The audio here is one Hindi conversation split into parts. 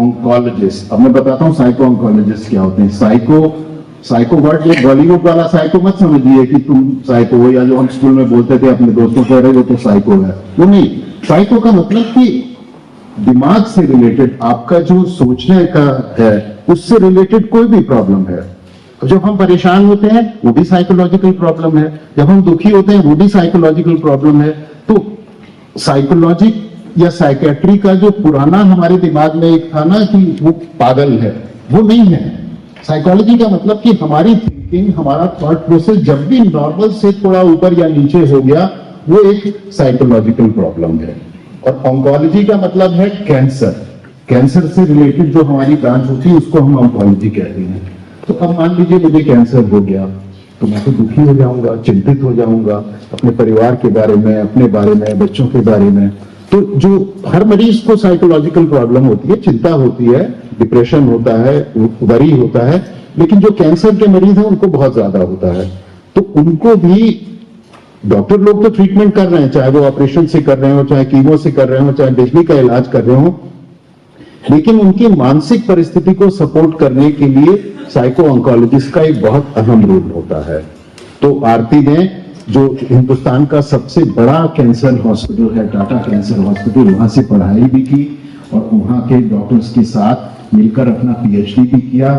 ऑन्कोलॉजिस्ट। अब मैं बताता हूँ साइको ऑन्कोलॉजिस्ट क्या होते हैं। साइको वर्ड ये बॉलीवुड वाला साइको मत समझिए कि तुम साइको हो, या जो हम स्कूल में बोलते थे अपने दोस्तों को, अरे वो तो साइको है, वो नहीं। साइको का मतलब कि दिमाग से रिलेटेड, आपका जो सोचने का है उससे रिलेटेड कोई भी प्रॉब्लम है। जब हम परेशान होते हैं वो भी साइकोलॉजिकल प्रॉब्लम है, जब हम दुखी होते हैं वो भी साइकोलॉजिकल प्रॉब्लम है। तो साइकोलॉजी या साइकेट्री का जो पुराना हमारे दिमाग में एक था ना कि वो पागल है, वो नहीं है। साइकोलॉजी का मतलब कि हमारी थिंकिंग, हमारा थॉट प्रोसेस जब भी नॉर्मल से थोड़ा ऊपर या नीचे हो गया, वो एक साइकोलॉजिकल प्रॉब्लम है। और ऑन्कोलॉजी का मतलब है कैंसर। कैंसर से रिलेटेड जो हमारी ब्रांच होती है उसको हम ऑन्कोलॉजी कहते हैं। तो अब मान लीजिए मुझे कैंसर हो गया तो मैं तो दुखी हो जाऊंगा, चिंतित हो जाऊंगा अपने परिवार के बारे में, अपने बारे में, बच्चों के बारे में। तो जो हर मरीज को साइकोलॉजिकल प्रॉब्लम होती है, चिंता होती है, डिप्रेशन होता है, वरी होता है, लेकिन जो कैंसर के मरीज हैं उनको बहुत ज्यादा होता है। तो उनको भी डॉक्टर लोग तो ट्रीटमेंट कर रहे हैं, चाहे वो ऑपरेशन से कर रहे हो, चाहे कीमो से कर रहे हो, चाहे बिजली का इलाज कर रहे हो, लेकिन उनकी मानसिक परिस्थिति को सपोर्ट करने के लिए साइको ऑन्कोलॉजिस्ट का एक बहुत अहम रोल होता है। तो आरती ने जो हिंदुस्तान का सबसे बड़ा कैंसर हॉस्पिटल है, टाटा कैंसर हॉस्पिटल, वहां से पढ़ाई भी की और वहां के डॉक्टर्स के साथ मिलकर अपना पीएचडी भी किया।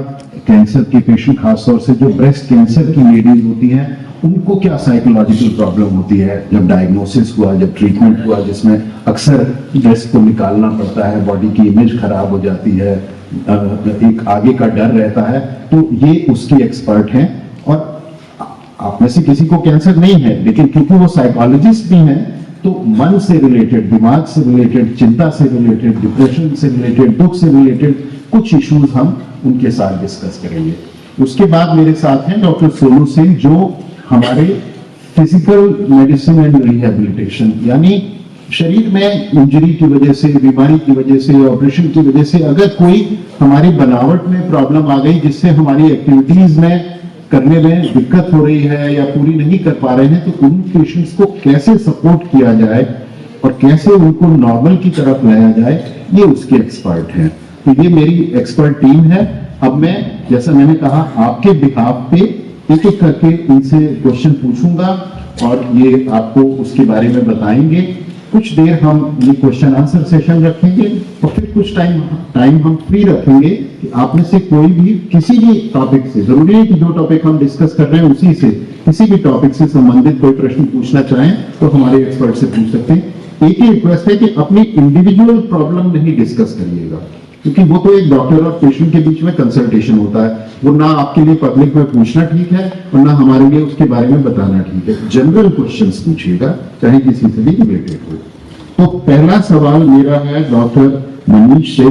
कैंसर के पेशेंट, खासतौर से जो ब्रेस्ट कैंसर की लेडीज होती हैं, उनको क्या साइकोलॉजिकल प्रॉब्लम होती है जब डायग्नोसिस हुआ, जब ट्रीटमेंट हुआ, जिसमें अक्सर ब्रेस्ट को निकालना पड़ता है, बॉडी की इमेज खराब हो जाती है, एक आगे का डर रहता है। तो ये उसकी एक्सपर्ट हैं। और आप में से किसी को कैंसर नहीं है, लेकिन क्योंकि वो साइकोलॉजिस्ट भी हैं, तो मन से रिलेटेड, दिमाग से रिलेटेड, चिंता से रिलेटेड, डिप्रेशन से रिलेटेड, दुख से रिलेटेड कुछ इश्यूज हम उनके साथ डिस्कस करेंगे। उसके बाद मेरे साथ हैं डॉक्टर सोनू सिंह, जो हमारे फिजिकल मेडिसिन एंड रिहेबिलिटेशन, यानी शरीर में इंजरी की वजह से, बीमारी की वजह से, ऑपरेशन की वजह से अगर कोई हमारी बनावट में प्रॉब्लम आ गई जिससे हमारी एक्टिविटीज में करने में दिक्कत हो रही है या पूरी नहीं कर पा रहे हैं, तो उन पेशेंट्स को कैसे सपोर्ट किया जाए और कैसे उनको नॉर्मल की तरफ लाया जाए, ये उसके एक्सपर्ट हैं। तो ये मेरी एक्सपर्ट टीम है। अब मैं, जैसा मैंने कहा, आपके बिहाफ पे एक एक करके इनसे क्वेश्चन पूछूंगा और ये आपको उसके बारे में बताएंगे। कुछ देर हम ये क्वेश्चन आंसर सेशन रखेंगे और फिर कुछ टाइम हम फ्री रखेंगे कि आप में से कोई भी किसी भी टॉपिक से, जरूरी है कि जो टॉपिक हम डिस्कस कर रहे हैं उसी से, किसी भी टॉपिक से संबंधित कोई प्रश्न पूछना चाहें तो हमारे एक्सपर्ट से पूछ सकते हैं। एक ही रिक्वेस्ट है कि अपनी इंडिविजुअल प्रॉब्लम नहीं डिस्कस करिएगा, क्योंकि वो तो एक डॉक्टर और पेशेंट के बीच में कंसल्टेशन होता है, वो ना आपके लिए पब्लिक में पूछना ठीक है और ना हमारे लिए उसके बारे में बताना ठीक है। जनरल क्वेश्चंस पूछिएगा, चाहे किसी से भी रिलेटेड हो। तो पहला सवाल मेरा है डॉक्टर मनीष से।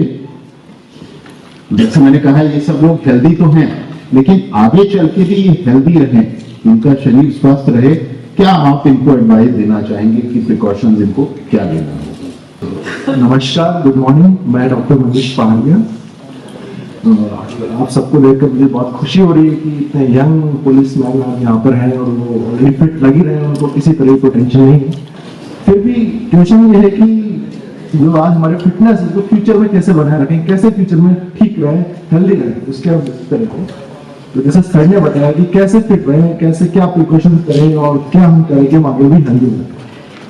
जैसे मैंने कहा, ये सब लोग हेल्दी तो हैं, लेकिन आगे चल के भी हेल्दी रहें, उनका शरीर स्वस्थ रहे, क्या आप इनको एडवाइस देना चाहेंगे कि प्रिकॉशंस इनको क्या लेना है? नमस्कार, गुड मॉर्निंग। मैं डॉक्टर मनीष पहाड़िया। आप सबको देखकर मुझे बहुत खुशी हो रही है कि इतने यंग पुलिस मैन आज यहाँ पर हैं और वो ऑलरेडी फिट लगी रहे हैं, उनको किसी तरह की टेंशन नहीं है। फिर भी ट्यूशन ये है कि जो आज हमारे फिटनेस है उसको फ्यूचर में कैसे बनाए रखें, कैसे फ्यूचर में ठीक रहे, हेल्दी रहे, उसके हम करेंगे। तो जैसे सर ने बताया कि कैसे फिट रहे, कैसे क्या प्रिकॉशन करें और क्या हम करें कि हम आगे भी हेल्दी रहे।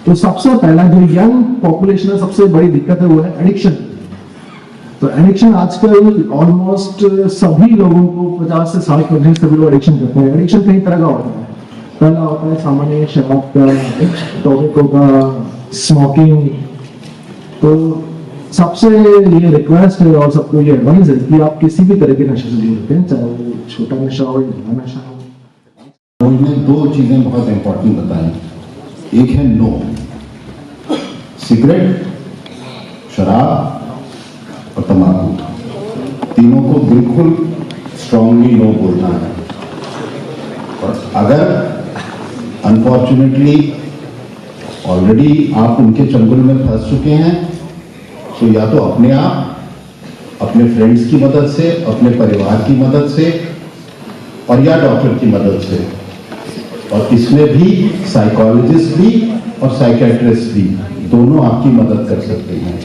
तो सबसे पहला जो यंग पॉपुलेशन है, सबसे बड़ी दिक्कत है वो है एडिक्शन। तो एडिक्शन आजकल ऑलमोस्ट सभी लोगों को 50 से 60% सभी लोग एडिक्शन करते हैं। एडिक्शन कई तरह का होता है। पहला होता है सामान्य शराब का, टॉबैको का, स्मोकिंग। तो सबसे ये रिक्वेस्ट है और सबको ये एडवाइस है कि आप किसी भी तरह के नशे से दूर रखें, चाहे वो छोटा नशा हो या बड़ा नशा हो। उन्होंने दो चीजें बहुत इंपॉर्टेंट बताई। एक है नो, सिगरेट, शराब और तंबाकू, तीनों को बिल्कुल स्ट्रांगली नो बोलना है। और अगर अनफॉर्चुनेटली ऑलरेडी आप उनके चंगुल में फंस चुके हैं, तो या तो अपने आप, अपने फ्रेंड्स की मदद से, अपने परिवार की मदद से और या डॉक्टर की मदद से, और इसमें भी साइकोलॉजिस्ट भी और साइकेट्रिस्ट भी दोनों आपकी मदद कर सकते हैं।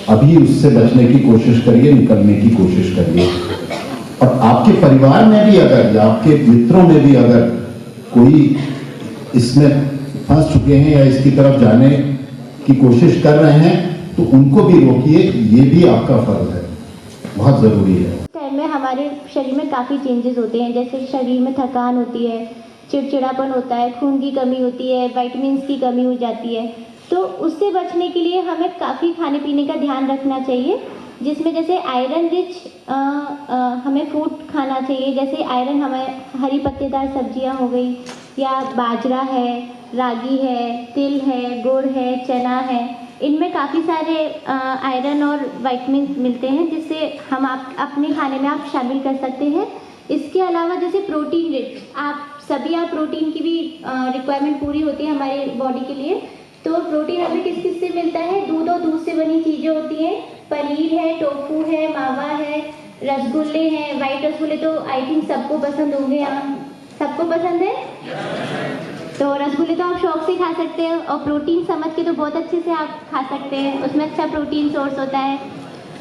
अभी उससे बचने की कोशिश करिए, निकलने की कोशिश करिए। और आपके परिवार में भी अगर या आपके मित्रों में भी अगर कोई इसमें फंस चुके हैं या इसकी तरफ जाने की कोशिश कर रहे हैं तो उनको भी रोकिए, ये भी आपका फर्ज है, बहुत जरूरी है। टाइम में हमारे शरीर में काफ़ी चेंजेस होते हैं, जैसे शरीर में थकान होती है, चिड़चिड़ापन होता है, खून की कमी होती है, विटामिन्स की कमी हो जाती है। तो उससे बचने के लिए हमें काफ़ी खाने पीने का ध्यान रखना चाहिए, जिसमें जैसे आयरन रिच हमें फूड खाना चाहिए। जैसे आयरन हमें हरी पत्तेदार सब्जियां हो गई, या बाजरा है, रागी है, तिल है, गुड़ है, चना है, इनमें काफ़ी सारे आयरन और विटामिन मिलते हैं, जिससे हम आप अपने खाने में आप शामिल कर सकते हैं। इसके अलावा जैसे प्रोटीन रिच, आप प्रोटीन की भी रिक्वायरमेंट पूरी होती है हमारे बॉडी के लिए। तो प्रोटीन हमें किस किस से मिलता है? दूध और दूध से बनी चीज़ें होती हैं, पनीर है, टोफू है, मावा है, रसगुल्ले हैं। वाइट रसगुल्ले तो आई थिंक सबको पसंद होंगे, यहाँ सबको पसंद है। तो रसगुल्ले तो आप शौक से खा सकते हैं, और प्रोटीन समझ के तो बहुत अच्छे से आप खा सकते हैं, उसमें अच्छा प्रोटीन सोर्स होता है।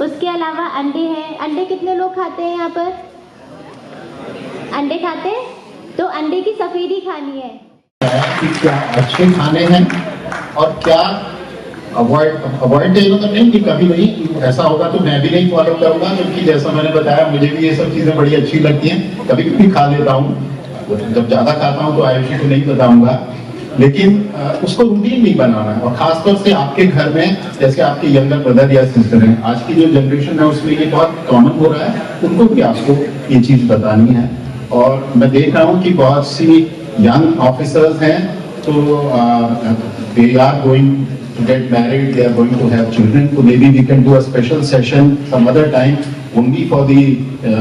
उसके अलावा अंडे हैं। अंडे कितने लोग खाते हैं यहाँ पर? अंडे खाते हैं? तो अंडे की सफेदी खानी है कि क्या अच्छे खाने हैं और क्या अवॉइड नहीं कि कभी नहीं ऐसा होगा तो मैं भी नहीं फॉलो करूंगा, क्योंकि जैसा मैंने बताया मुझे भी ये सब चीजें बड़ी अच्छी लगती हैं, कभी कभी खा लेता हूँ, जब ज्यादा खाता हूँ तो आयुषी को नहीं बताऊंगा, लेकिन उसको रूटीन नहीं बनाना है। और खासतौर से आपके घर में जैसे आपके यंगर ब्रदर या सिस्टर हैं, आज की जो जनरेशन है उसमें ये बहुत कॉमन हो रहा है, उनको भी आपको ये चीज बतानी है। और मैं देख रहा हूँ कि बहुत सी यंग ऑफिसर्स हैं, तो they are going to get married, they are going to have children, so maybe we can do a special session some other time only for the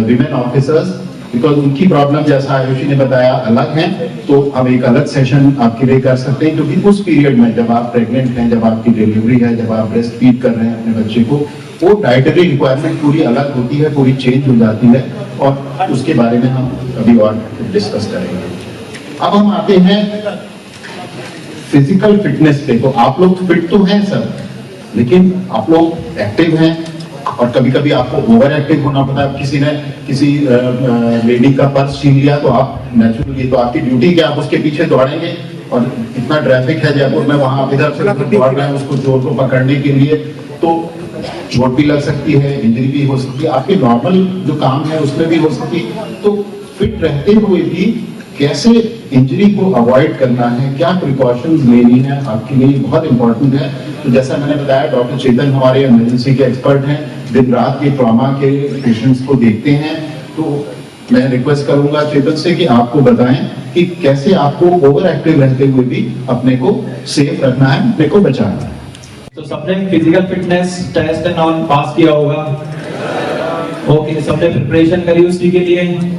women officers, because उनकी प्रॉब्लम जैसा आयुषी ने बताया अलग है, तो हम एक अलग सेशन आपके लिए कर सकते हैं, क्योंकि उस पीरियड में जब आप प्रेग्नेंट हैं, जब आपकी डिलीवरी है, जब आप ब्रेस्ट फीड कर रहे हैं अपने बच्चे को, वो डाइटरी रिक्वायरमेंट पूरी अलग होती है, पूरी चेंज हो जाती है, और उसके बारे में हम अभी और डिस्कस करेंगे। अब हम आते हैं फिजिकल फिटनेस पे। तो आप लोग फिट तो हैं सर, लेकिन आप लोग एक्टिव हैं, और कभी कभी आपको ओवर एक्टिव होना पड़ता है। किसी लेडी का पर्स छीन लिया तो आप नेचुरली, तो आपकी ड्यूटी क्या, आप उसके पीछे दौड़ेंगे, और इतना ट्रैफिक है जयपुर में, वहां आप इधर से दौड़ रहे हैं उसको चोर को पकड़ने के लिए, तो चोट भी लग सकती है, इंजरी भी हो सकती है, आपके नॉर्मल जो काम है उसमें भी हो सकती है। तो फिट रहते हुए भी कैसे इंजरी को अवॉइड करना है, क्या प्रिकॉशंस लेनी है, आपके लिए बहुत इंपॉर्टेंट है। तो जैसा मैंने बताया, डॉक्टर चेतन हमारे इमरजेंसी के एक्सपर्ट हैं, दिन रात के ट्रॉमा के पेशेंट्स को देखते हैं, तो मैं रिक्वेस्ट करूंगा चेतन से कि आपको बताएं कि कैसे आपको ओवर एक्टिव रहते हुए भी अपने को सेफ रखना है, अपने को बचाना है। तो सबने physical fitness test and on pass किया होगा, ओके। सबने प्रिपरेशन करी उसकी के लिए?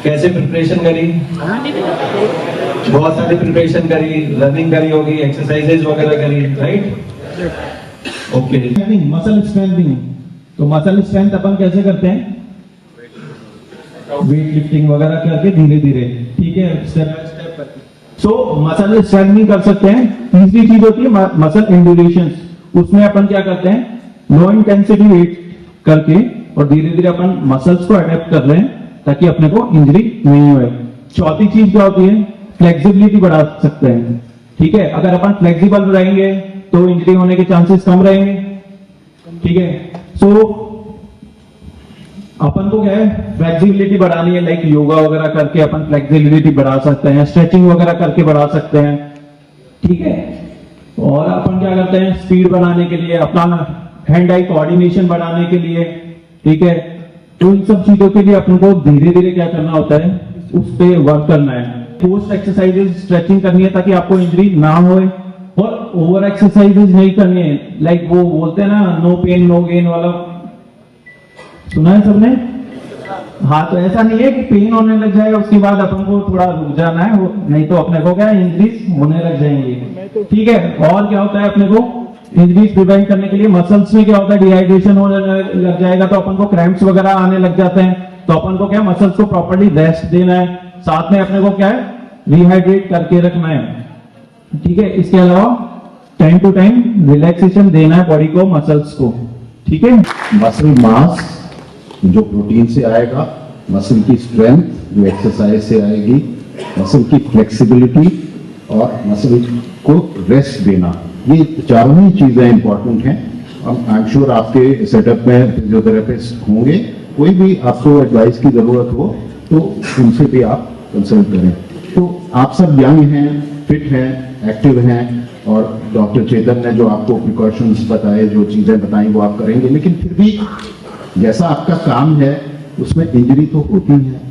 कैसे प्रिपरेशन करी? बहुत सारी प्रिपरेशन करी, रनिंग करी होगी, एक्सरसाइजेज वगैरह करी, राइट? ओके। मसल स्ट्रेंथनिंग, तो मसल स्ट्रेंथ अपन कैसे करते हैं? वेट लिफ्टिंग वगैरह करके धीरे धीरे, ठीक है, स्टेप बाय स्टेप करके। सो मसल स्ट्रेंथनिंग कर सकते हैं। तीसरी चीज होती है मसल एंड्यूरेशन, उसमें अपन क्या करते हैं? लो इंटेंसिटी वेट करके और धीरे धीरे अपन मसल्स को अडेप्ट कर रहे हैं ताकि अपने को इंजरी नहीं होए। चौथी चीज क्या होती है? फ्लेक्सिबिलिटी बढ़ा सकते हैं, ठीक है। अगर अपन फ्लेक्सिबल रहेंगे तो इंजरी होने के चांसेस कम रहेंगे, ठीक है। सो अपन को क्या है? फ्लेक्सिबिलिटी बढ़ानी है, लाइक योगा वगैरह करके अपन फ्लेक्सिबिलिटी बढ़ा सकते हैं, स्ट्रेचिंग वगैरह करके बढ़ा सकते हैं, ठीक है। और अपन क्या करते हैं? स्पीड बनाने के लिए, अपना हैंड आई कोऑर्डिनेशन बढ़ाने के लिए, ठीक है। तो इन सब चीजों के लिए अपन को धीरे धीरे क्या करना होता है? उस पर वर्क करना है। पोस्ट एक्सरसाइजेज स्ट्रेचिंग करनी है ताकि आपको इंजरी ना हो, और ओवर एक्सरसाइजेज नहीं करनी है, लाइक वो बोलते हैं ना, नो पेन नो गेन वाला, सुना है सबने? हाँ, तो ऐसा नहीं है कि पेन होने लग जाएगा उसके बाद अपन को थोड़ा रुक जाना है, नहीं तो अपने को क्या इंजरीज होने लग जाएंगी, ठीक है। और क्या होता है? अपने को इंजरीज प्रिवेंट करने के लिए मसल्स में क्या होता है? डिहाइड्रेशन होने लग जाएगा तो अपन को क्रैम्प्स वगैरह आने लग जाते हैं, तो अपन को क्या मसल्स को प्रॉपर्ली रेस्ट देना है, साथ में अपने को क्या है? रिहाइड्रेट करके रखना है, ठीक है। इसके अलावा टाइम टू टाइम रिलैक्सेशन देना है बॉडी को, मसल्स को, ठीक है। मसल मास जो प्रोटीन से आएगा, मसल की स्ट्रेंथ जो एक्सरसाइज से आएगी, मसल की फ्लेक्सिबिलिटी और मसल को रेस्ट देना, ये चारों ही चीजें इंपॉर्टेंट हैं। आई एम श्योर आपके सेटअप में फिजियोथेरेपिस्ट होंगे, कोई भी आपको एडवाइस की जरूरत हो तो उनसे भी आप कंसल्ट करें। तो आप सब यंग हैं, फिट हैं, एक्टिव हैं, और डॉक्टर चेतन ने जो आपको प्रिकॉशंस बताए, जो चीजें बताई वो आप करेंगे, लेकिन फिर भी जैसा आपका काम है उसमें इंजरी तो होती है,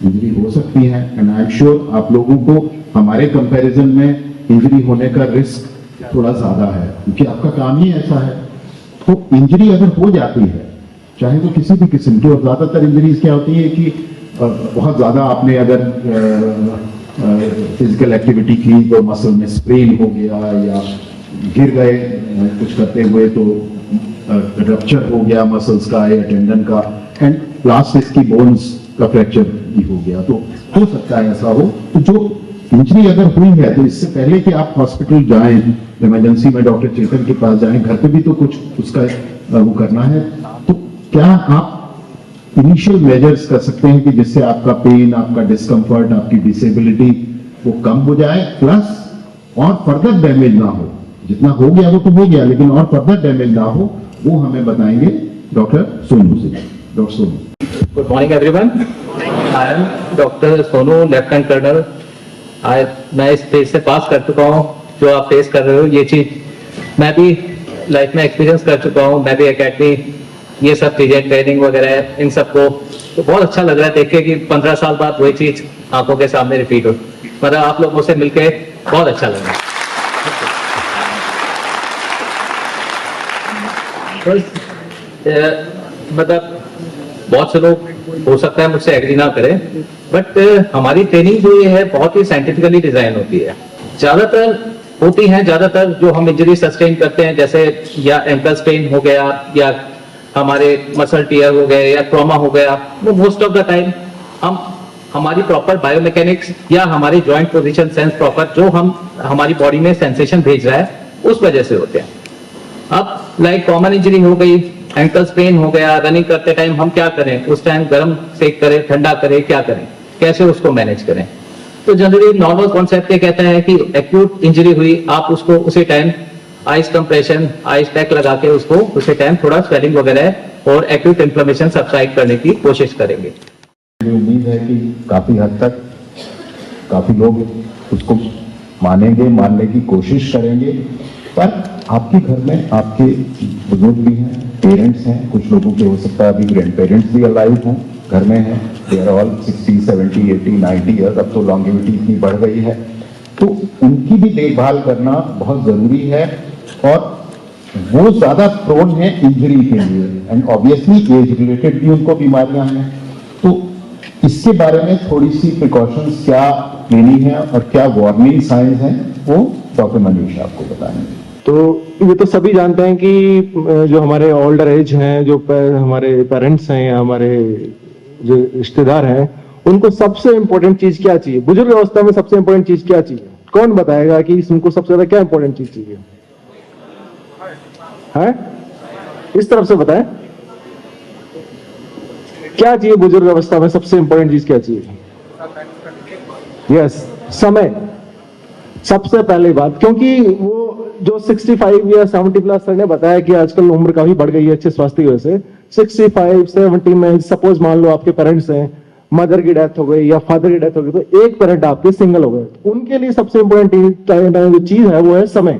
इंजरी हो सकती है। एंड आई एम श्योर आप लोगों को हमारे कंपैरिजन में इंजरी होने का रिस्क थोड़ा ज्यादा है, क्योंकि आपका काम ही ऐसा है। तो इंजरी अगर हो जाती है, चाहे वो किसी भी किस्म की, और ज्यादातर इंजरीज क्या होती है कि बहुत ज्यादा आपने अगर फिजिकल एक्टिविटी की तो मसल में स्प्रेन हो गया, या गिर गए कुछ करते हुए तो रप्चर हो गया मसल्स का या टेंडन का, एंड लास्ट इसकी बोन्स का फ्रैक्चर भी हो गया, तो हो सकता है ऐसा हो। तो जो इंजरी अगर हुई है तो इससे पहले कि आप हॉस्पिटल जाएं, इमरजेंसी में डॉक्टर चेतन के पास जाएं, घर पे भी तो कुछ उसका वो करना है। तो क्या आप इनिशियल मेजर्स कर सकते हैं कि जिससे आपका पेन, आपका डिस्कम्फर्ट, आपकी डिसेबिलिटी वो कम हो जाए, प्लस और फर्दर डैमेज ना हो। जितना हो गया वो तो हो गया, लेकिन और फर्दर डैमेज ना हो वो हमें बताएंगे डॉक्टर सोनू से। Doctor Sonu. Good morning everyone, I am doctor Sonu, lieutenant colonel. मैं इस फेज से पास कर चुका हूँ, जो आप फेस कर रहे हो ये चीज मैं भी लाइफ में एक्सपीरियंस कर चुका हूँ। मैं भी एकेडमी, ये सब चीजें, ट्रेनिंग वगैरह, इन सबको तो बहुत अच्छा लग रहा है देख के कि 15 साल बाद वही चीज आंखों के सामने रिपीट हो। मतलब आप लोगों से मिलके बहुत अच्छा लग रहा है। मतलब बहुत से लोग हो सकता है मुझसे एग्री ना करें, बट हमारी ट्रेनिंग जो ये है बहुत ही साइंटिफिकली डिजाइन होती है। ज्यादातर होती हैं, ज्यादातर जो हम इंजरी सस्टेन करते हैं, जैसे या एंकल स्ट्रेन हो गया, या हमारे मसल टीयर हो गए, या ट्रॉमा हो गया, वो मोस्ट ऑफ द टाइम हम हमारी प्रॉपर बायोमैकेनिक्स या हमारी जॉइंट पोजीशन सेंस प्रॉपर जो हम हमारी बॉडी में सेंसेशन भेज रहा है उस वजह से होते हैं। अब लाइक कॉमन इंजरी हो गई, एंकल स्प्रेन हो गया, रनिंग करते टाइम हम क्या करें, उस टाइम गर्म सेक करें, ठंडा करें, क्या करें, कैसे उसको मैनेज करें। तो जनरली नॉर्मल कॉन्सेप्ट ये कहता है कि एक्यूट इंजरी हुई, आप उसको उसी time ice compression, ice pack लगा के उसको उसी टाइम थोड़ा स्वेलिंग वगैरह और एक्यूट इन्फ्लेमेशन सबसाइड करने की कोशिश करेंगे। मुझे उम्मीद है कि काफी हद तक काफी लोग उसको मानेंगे, मानने की कोशिश करेंगे। पर आपके घर में आपके बुजुर्ग भी हैं, पेरेंट्स हैं, कुछ लोगों के हो सकता है अभी ग्रैंड पेरेंट्स भी अलाइव हों, घर में हैं, दे आर ऑल 60, 70, 80, 90 ईयर्स। अब तो लॉन्गेविटी इतनी बढ़ गई है, तो उनकी भी देखभाल करना बहुत जरूरी है, और वो ज्यादा प्रोन है इंजरी के लिए, एंड ऑब्वियसली एज रिलेटेड भी उनको बीमारियां हैं। तो इसके बारे में थोड़ी सी प्रिकॉशंस क्या लेनी है और क्या वार्निंग साइंस हैं, वो डॉक्टर मनीष आपको बताएंगे। तो ये तो सभी जानते हैं कि जो हमारे ओल्डर एज हैं, जो हमारे पेरेंट्स हैं या हमारे जो रिश्तेदार हैं, उनको सबसे इंपॉर्टेंट चीज क्या चाहिए? बुजुर्ग अवस्था में सबसे इंपॉर्टेंट चीज क्या चाहिए? कौन बताएगा कि उनको सबसे ज्यादा क्या इंपॉर्टेंट चीज चाहिए? है इस तरफ से बताएं, क्या चाहिए बुजुर्ग अवस्था में? सबसे इंपॉर्टेंट चीज क्या चाहिए? यस, समय, सबसे पहली बात। क्योंकि वो जो 65 या 70 प्लस सर ने बताया कि आजकल उम्र काफी बढ़ गई है अच्छे स्वास्थ्य की वजह से। 65, 70 में सपोज मान लो आपके पेरेंट्स हैं, मदर की डेथ हो गई या फादर की डेथ हो गई, तो एक पेरेंट आपके सिंगल हो गए, उनके लिए सबसे इंपॉर्टेंट जो चीज है वो है समय।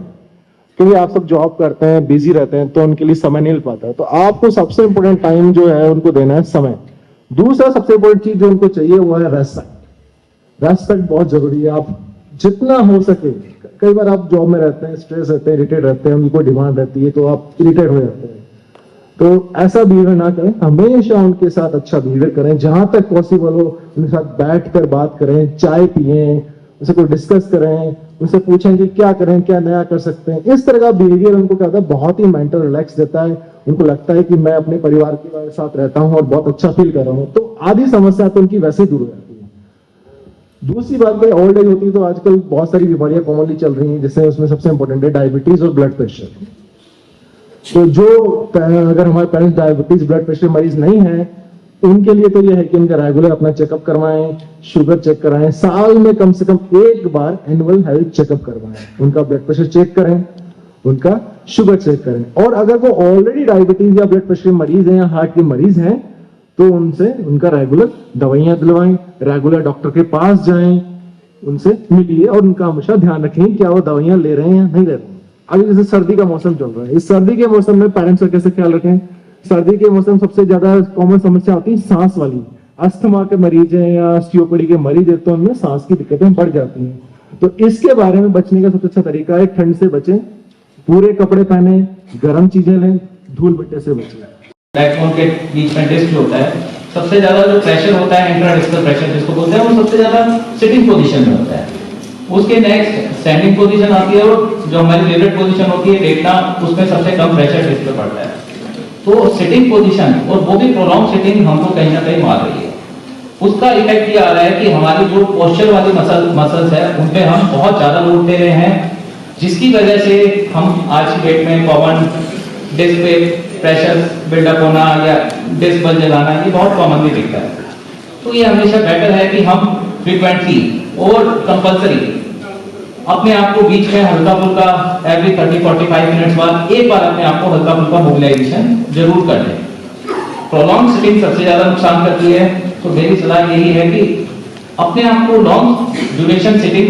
क्योंकि आप सब जॉब करते हैं, बिजी रहते हैं, तो उनके लिए समय नहीं मिल पाता है। तो आपको सबसे इंपॉर्टेंट टाइम जो है उनको देना है समय। दूसरा सबसे इंपॉर्टेंट चीज जो उनको चाहिए वो है रेस्पेक्ट। रेस्पेक्ट बहुत जरूरी है। आप जितना हो सके, कई बार आप जॉब में रहते हैं, स्ट्रेस रहते हैं, इरिटेट रहते हैं, उनकी कोई डिमांड रहती है तो आप इरिटेट हो जाते हैं, तो ऐसा बिहेवियर ना करें। हमेशा उनके साथ अच्छा बिहेवियर करें, जहां तक पॉसिबल हो उनके साथ बैठकर बात करें, चाय पिए, उनसे कोई डिस्कस करें, उनसे पूछें कि क्या करें, क्या नया कर सकते हैं। इस तरह का बिहेवियर उनको क्या होता है, बहुत ही मेंटल रिलैक्स देता है। उनको लगता है कि मैं अपने परिवार के साथ रहता हूं और बहुत अच्छा फील कर रहा हूं, तो आधी समस्या तो उनकी वैसे ही दूर हो जाती है। दूसरी बात भाई, ओल्ड एज होती है तो आजकल बहुत सारी बीमारियां कॉमनली चल रही हैं, जिससे उसमें सबसे इंपॉर्टेंट है डायबिटीज और ब्लड प्रेशर। तो जो अगर हमारे पेरेंट्स डायबिटीज ब्लड प्रेशर मरीज नहीं है, उनके लिए तो यह है कि उनका रेगुलर अपना चेकअप करवाएं, शुगर चेक कराएं, साल में कम से कम एक बार एनुअल हेल्थ चेकअप करवाएं, उनका ब्लड प्रेशर चेक करें, उनका शुगर चेक करें। और अगर वो ऑलरेडी डायबिटीज या ब्लड प्रेशर मरीज हैं या हार्ट के मरीज हैं, तो उनसे उनका रेगुलर दवाइयां दिलवाएं, रेगुलर डॉक्टर के पास जाएं, उनसे मिलिए और उनका हमेशा ध्यान रखें क्या वो दवाइयां ले रहे हैं या नहीं ले रहे हैं। अभी जैसे सर्दी का मौसम चल रहा है, इस सर्दी के मौसम में पेरेंट्स का कैसे ख्याल रखें? सर्दी के मौसम सबसे ज्यादा कॉमन समस्या होती है सांस वाली। अस्थमा के मरीज हैं या सीओपीडी के मरीज हैं तो उनमें सांस की दिक्कतें बढ़ जाती हैं। तो इसके बारे में बचने का सबसे अच्छा तरीका है ठंड से बचें, पूरे कपड़े पहने, गर्म चीजें लें, धूल मिट्टी से बचें। बैकबोन के बीच में डिस्क होता है, सबसे ज्यादा जो प्रेशर होता है इंट्राडिस्कल प्रेशर जिसको बोलते हैं, वो सबसे ज्यादा सिटिंग पोजीशन में होता है। उसके नेक्स्ट स्टैंडिंग पोजीशन आती है और जो हमारी फेवरेट पोजीशन होती है लेटना, उसमें सबसे कम प्रेशर डिस्क पे पड़ता है। तो सिटिंग पोजीशन, और वो भी प्रोलॉन्ग सिटिंग, हमको कहीं ना कहीं मार रही है। उसका इफेक्ट ये आ रहा है कि हमारी जो पोस्चर वाली मसल्स है उन पे हम बहुत ज्यादा लोड दे रहे हैं, जिसकी वजह से हम आज की डेट में कॉमन डिस्क पे प्रेशर बिल्डअप होना या डिस्क बल जलाना, ये बहुत कॉमनली दिखता है। तो ये हमेशा बेटर है कि हम फ्रीक्वेंटली और कंपल्सरी अपने आप को बीच में हल्का फुल्का एवरी 30-45 मिनट्स बाद एक बार अपने आप को हल्का फुल्का मोबिलाइजेशन जरूर कर लें। प्रोलॉन्ग सिटिंग सबसे ज्यादा नुकसान करती है, तो मेरी सलाह यही है कि अपने आप को लॉन्ग ड्यूरेशन सिटिंग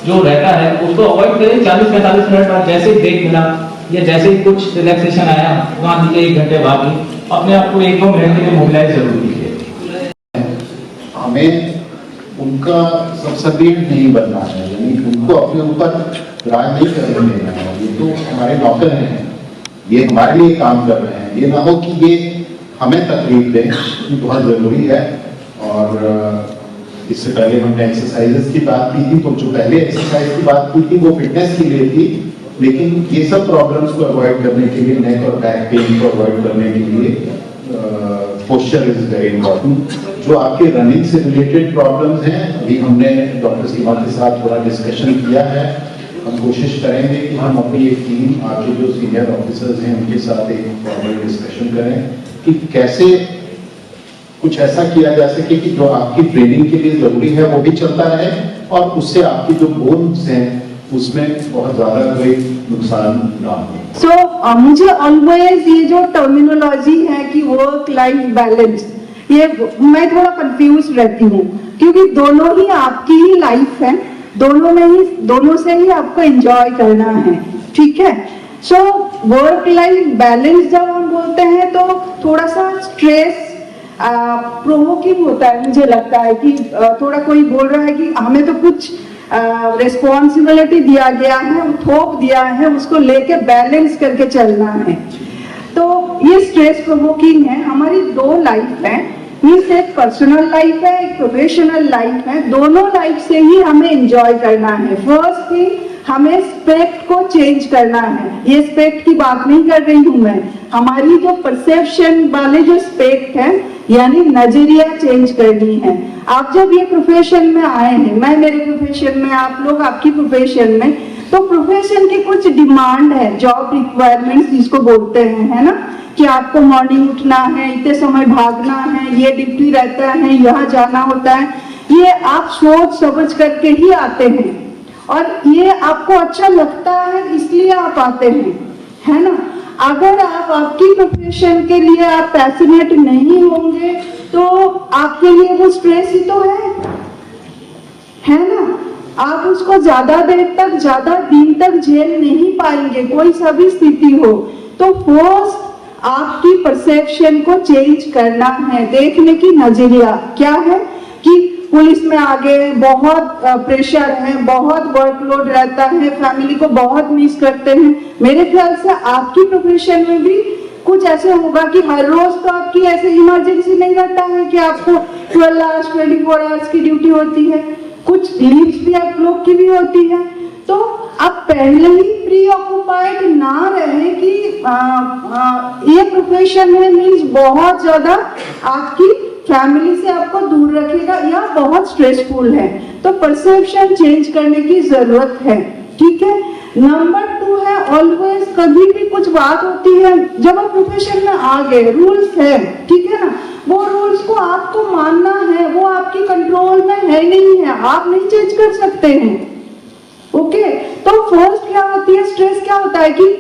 जो रहता है उसको अवॉइड करें। 40-45 मिनट बाद जैसे ही ब्रेक मिला या जैसे ही कुछ रिलैक्सेशन आया, मान लीजिए 1 घंटे बाद ही अपने आप को 1-2 मिनट के लिए मोबिलाइज जरूर कीजिए। हमें उनका सब्सिडियंट नहीं बनना है, यानी उनको अपने ऊपर राज नहीं करने देना है। ये तो हमारे नौकर हैं, ये हमारे लिए काम कर रहे हैं। ये ना हो कि ये हमें तकलीफ दें, ये बहुत जरूरी है। और इससे पहले हमने एक्सरसाइजेस की बात की थी, तो जो पहले एक्सरसाइज की बात की थी वो फिटनेस के लिए थी, लेकिन ये सब प्रॉब्लम्स को अवॉइड करने के लिए, नेक और बैक पेन को अवॉइड करने के लिए पोस्चर इज वेरी इंपॉर्टेंट। जो आपके रनिंग से रिलेटेड प्रॉब्लम्स हैं, अभी हमने डॉक्टर सीमा के साथ थोड़ा डिस्कशन किया है। हम कोशिश करेंगे कि हम अपनी एक टीम, आपके जो सीनियर ऑफिसर्स हैं उनके साथ एक फॉर्मल डिस्कशन करें कि कैसे कुछ ऐसा किया जा सके कि जो आपकी ट्रेनिंग के लिए जरूरी है वो भी चलता रहे, और उससे आपकी जो बोन्स हैं उसमें बहुत ज्यादा कोई नुकसान ना हो। सो मुझे ऑलवेज ये जो टर्मिनोलॉजी है कि वर्क लाइफ बैलेंस, ये मैं थोड़ा कंफ्यूज रहती हूँ, क्योंकि दोनों ही आपकी ही लाइफ है, दोनों से ही आपको एंजॉय करना है, ठीक है। सो वर्क लाइफ बैलेंस जब हम बोलते हैं तो थोड़ा सा स्ट्रेस प्रोवोकिंग होता है। मुझे लगता है कि थोड़ा कोई बोल रहा है कि हमें तो कुछ रिस्पॉन्सिबिलिटी दिया गया है, थोप दिया है, उसको लेके बैलेंस करके चलना है, तो ये स्ट्रेस प्रोवोकिंग है। हमारी 2 लाइफ है, मीन्स एक पर्सनल लाइफ है, एक प्रोफेशनल लाइफ है, दोनों लाइफ से ही हमें एंजॉय करना है। फर्स्ट थिंग, हमें स्पेक्ट को चेंज करना है। ये स्पेक्ट की बात नहीं कर रही हूं मैं, हमारी जो परसेप्शन वाले जो स्पेक्ट है, यानी नजरिया चेंज करनी है। आप जब ये प्रोफेशन में आए हैं, मैं मेरे प्रोफेशन में, आप लोग आपकी प्रोफेशन में, तो प्रोफेशन की कुछ डिमांड है, जॉब रिक्वायरमेंट्स जिसको बोलते हैं, है ना, कि आपको मॉर्निंग उठना है, इतने समय भागना है, ये ड्यूटी रहता है, यहाँ जाना होता है। ये आप सोच समझ करके ही आते हैं और ये आपको अच्छा लगता है इसलिए आप आते हैं, है ना। अगर आप आपकी प्रोफेशन के लिए आप पैशनेट नहीं होंगे तो आपके लिए वो स्ट्रेस ही तो है ना। आप उसको ज्यादा देर तक, ज्यादा दिन तक झेल नहीं पाएंगे, कोई सा भी स्थिति हो। तो फर्स्ट आपकी परसेप्शन को चेंज करना है, देखने की नजरिया क्या है कि पुलिस में आगे बहुत प्रेशर है, बहुत वर्कलोड रहता है, फैमिली को बहुत मिस करते हैं। मेरे ख्याल से आपकी प्रोफेशन में भी कुछ ऐसे होगा कि हर रोज तो आपकी ऐसे इमरजेंसी नहीं रहता है कि आपको 12 आवर्स 24 आवर्स की ड्यूटी होती है, कुछ लीव्स भी आप लोग की भी होती है। तो आप पहले ही प्री ऑक्युपाइड ना रहे कि ये प्रोफेशन है, मीन्स बहुत ज्यादा आपकी फैमिली से आपको दूर रखेगा या बहुत स्ट्रेसफुल है, तो परसेप्शन चेंज करने की जरूरत है, ठीक है। नंबर 2 है, ऑलवेज कभी भी कुछ बात होती है, जब आप प्रोफेशन में आ गए, रूल्स है, ठीक है ना, वो रूल्स को आपको मानना है, वो आपके कंट्रोल में है नहीं है, आप नहीं चेंज कर सकते हैं, ओके। तो फर्स्ट क्या होती है, स्ट्रेस क्या होता है कि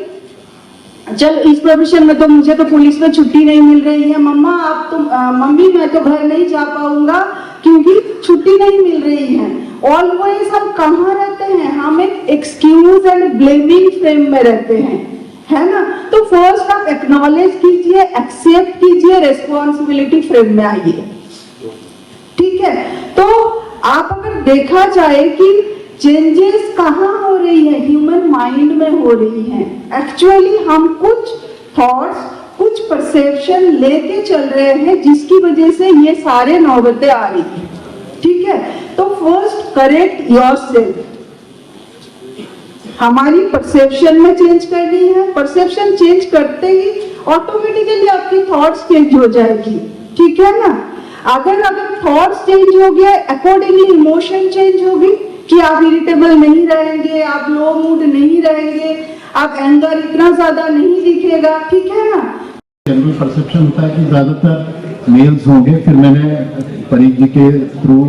चल इस प्रोफेशन में तो मुझे तो पुलिस में छुट्टी नहीं मिल रही है, मम्मा आप तो मम्मी मैं तो घर नहीं जा पाऊंगा क्योंकि छुट्टी नहीं मिल रही है। ऑलवेज हम कहाँ रहते हैं, हम एक एक्सक्यूज एंड ब्लेमिंग फ्रेम में रहते हैं, है ना। तो फर्स्ट आप एक्नॉलेज कीजिए, एक्सेप्ट कीजिए, रेस्पॉन्सिबिलिटी फ्रेम में आइए, ठीक है। तो आप अगर देखा जाए कि चेंजेस कहाँ हो रही है, ह्यूमन माइंड में हो रही है। एक्चुअली हम कुछ थॉट्स, कुछ परसेप्शन लेके चल रहे हैं जिसकी वजह से ये सारे नौबतें आ रही है, ठीक है। तो फर्स्ट करेक्ट योरसेल्फ, हमारी परसेप्शन में चेंज करनी है। परसेप्शन चेंज करते ही ऑटोमेटिकली आपकी थॉट्स चेंज हो जाएगी, ठीक है ना। अगर थॉट्स चेंज हो गया, अकॉर्डिंगली इमोशन चेंज होगी कि आप इरिटेबल नहीं रहेंगे, आप लो मूड नहीं रहेंगे, आप एंगर इतना ज्यादा नहीं दिखेगा, ठीक है ना। जनरल परसेप्शन होता है कि ज्यादातर मेल्स होंगे। फिर मैंने परीख जी के थ्रू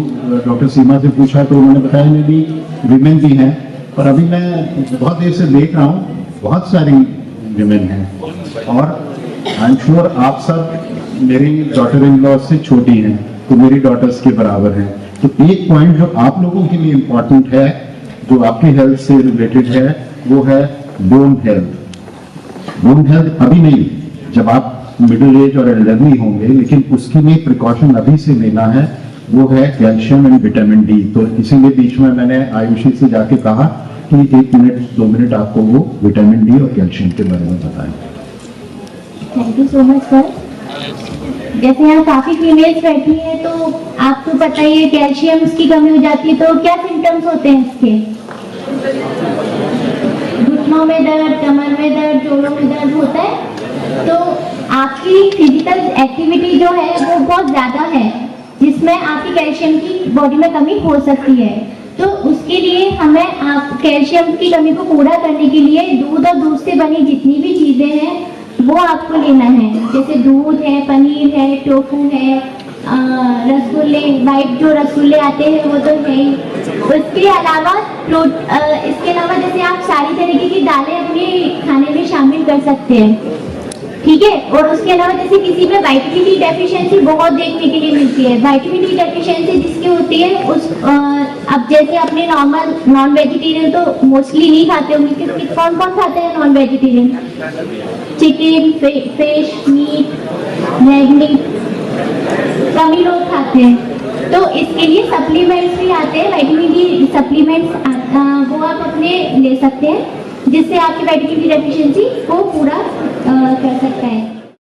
डॉक्टर सीमा से पूछा तो उन्होंने बताया नहीं भी विमेन भी हैं, और अभी मैं बहुत देर से देख रहा हूँ बहुत सारी विमेन हैं, और आई एम श्योर आप सब मेरी डॉटर इन लॉ से छोटी हैं तो मेरी डॉटर्स के बराबर हैं। तो एक पॉइंट जो आप लोगों के लिए इम्पोर्टेंट है, जो आपकी हेल्थ से रिलेटेड है, वो है बोन हेल्थ। बोन हेल्थ अभी नहीं, जब आप मिडिल एज और एल्डरली होंगे, लेकिन उसके लिए प्रिकॉशन अभी से लेना है, वो है कैल्शियम एंड विटामिन डी। तो इसीलिए बीच में मैंने आयुषी से जाके कहा कि 1 मिनट 2 मिनट आपको वो विटामिन डी और कैल्शियम के बारे में बताएं। Thank you so much sir. जैसे यहाँ काफी फीमेल्स बैठी हैं, तो आपको पता ही है कैल्शियम की कमी हो जाती है, तो क्या सिम्टम्स होते हैं इसके? घुटनों में दर्द, कमर में दर्द, जोड़ों में दर्द होता है। तो आपकी फिजिकल एक्टिविटी जो है वो बहुत ज्यादा है, जिसमें आपकी कैल्शियम की बॉडी में कमी हो सकती है। तो उसके लिए हमें आप कैल्शियम की कमी को पूरा करने के लिए दूध और दूध से बनी जितनी भी चीजें हैं वो आपको लेना है। जैसे दूध है, पनीर है, टोफू है, रसगुल्ले, वाइट जो रसगुल्ले आते हैं वो तो है ही। इसके अलावा जैसे आप सारी तरीके की दालें अपने खाने में शामिल कर सकते हैं, ठीक है। और उसके अलावा जैसे किसी में विटामिन डी डेफिशिएंसी बहुत देखने के लिए मिलती है। विटामिन डी डेफिशिएंसी जिसकी होती है उस अब जैसे अपने नॉर्मल नॉन वेजिटेरियन तो मोस्टली नहीं खाते होंगे, क्योंकि कौन कौन खाते हैं non vegetarian? Chicken, fish, meat, red meat कम ही लोग खाते हैं। तो इसके लिए सप्लीमेंट्स भी आते हैं, विटामिन डी सप्लीमेंट्स, वो आप अपने ले सकते हैं, जिससे आपकी विटामिन डी डेफिशिएंसी को पूरा कर सकता है।